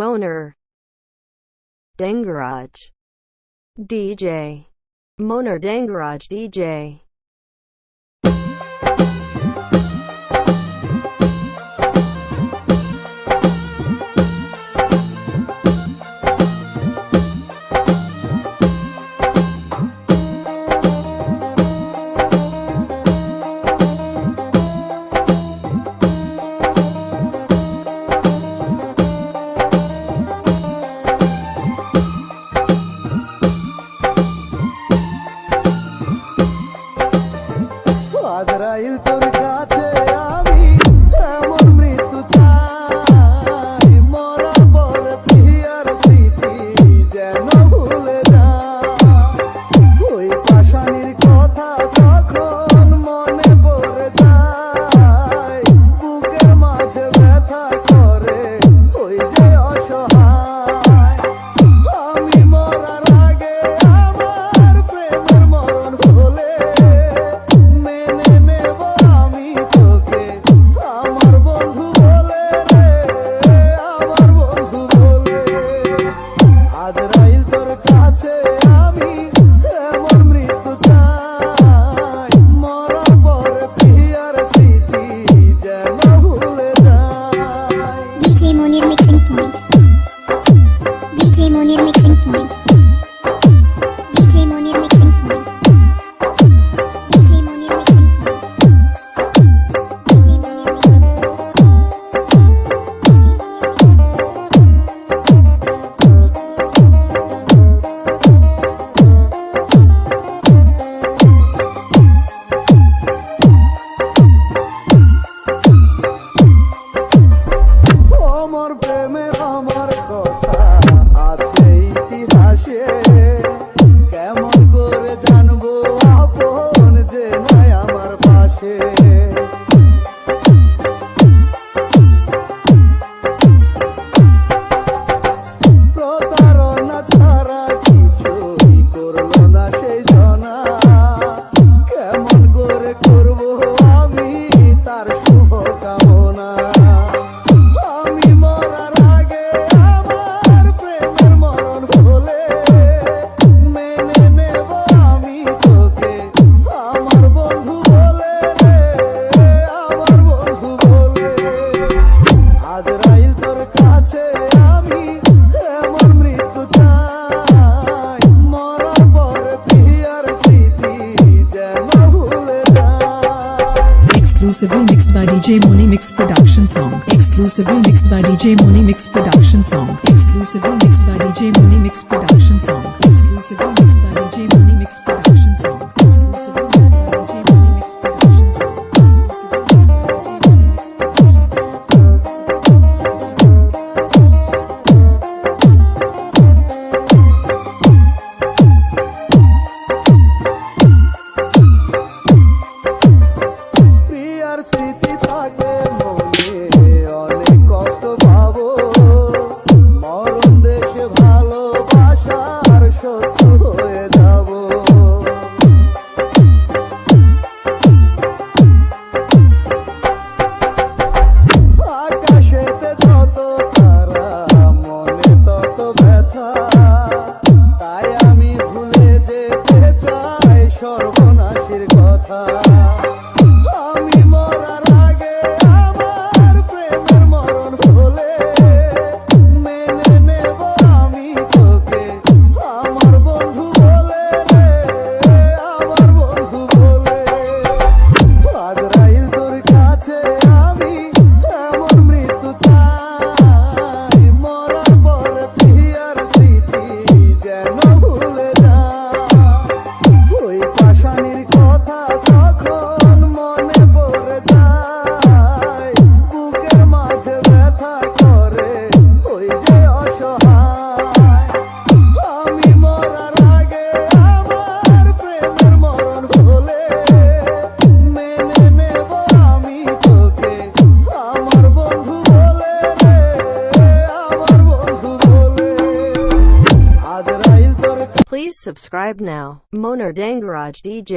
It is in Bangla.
Moner Dangaraj DJ Moner Dangaraj DJ আজরাইল তোর কাছে আমি এমন মৃত্যু চাই, মরার পর প্রিয়ার স্মৃতি যেন ভুলে যায়। ওই পাষাণীর কথা যখন মনে পড়ে যায়, বুকের মাঝে ব্যথা করে ওই যে অসহায়। আমি মরার আগে আমার প্রেমের মরণ হলে আজরাইল তোর কাছে আমি এমন মৃত্যু চাই, মরার পরে প্রিয়ার স্মৃতি যেন ভুলে যায়। DJ Monir mixing point. DJ Monir mixing point. DJ Monir mixing point. DJ Monir mixing point. DJ Monir mixing point. আমার প্রেমের আমার কথা আছে ইতিহাসে, কেমন করে জানবো আপন যে নাই আমার পাশে। প্রতারণা ছাড়া কিছুই করলো না সেই জনা, কেমন করে করবো আমি তার শুভ কামনা। আমি মরার আগে আমার প্রেমের মরণ হলে মেনে নেব আমি তোকে আমার বন্ধু বলে, আমার বন্ধু বলে। আজরাইল তোর কাছে আমি এমন মৃত্যু চাই, মরার পরে প্রিয়ার স্মৃতি যেন ভুলে যায়। Exclusively mixed by DJ Moni Mix Production Song. Exclusively mixed by DJ Moni Mix Production Song. Exclusively mixed by DJ Moni Mix Production Song. Exclusively mixed by DJ Moni Mix Production Song. Exclusively mixed by DJ Moni Mix Production Song. Exclusively mixed by DJ Moni Mix Production Song. প্রিয়ার স্মৃতি থাকে মনে অনেক কষ্ট পাবো, মরণ দেশে ভালোবাসার শত্রু হয়ে যাব। আকাশেতে যত তারা মনে তত ব্যথা, তাই আমি ভুলে যেতে চাই সর্বনাশের কথা। আমি মরার আগে আমার প্রেমের মরণ হলে মেনে নেব আমি তোকে আমার বন্ধু বলে, আমার বন্ধু বলে। আজরাইল তোর কাছে আমি এমন মৃত্যু চাই, মরার পরে প্রিয়ার স্মৃতি যেন ভুলে যায়। ওই পাষাণীর কথা যখন মনে পড়ে যায়, বুকের মাঝে ব্যথা করে ওই যে অসহায়। আমি মরার আগে আমার প্রেমের মরণ হলে মেনে নেব আমি তোকে আমার বন্ধু বলে, আমার বন্ধু বলে। আজরাইল তোর Please subscribe now. Moner Dangaraj DJ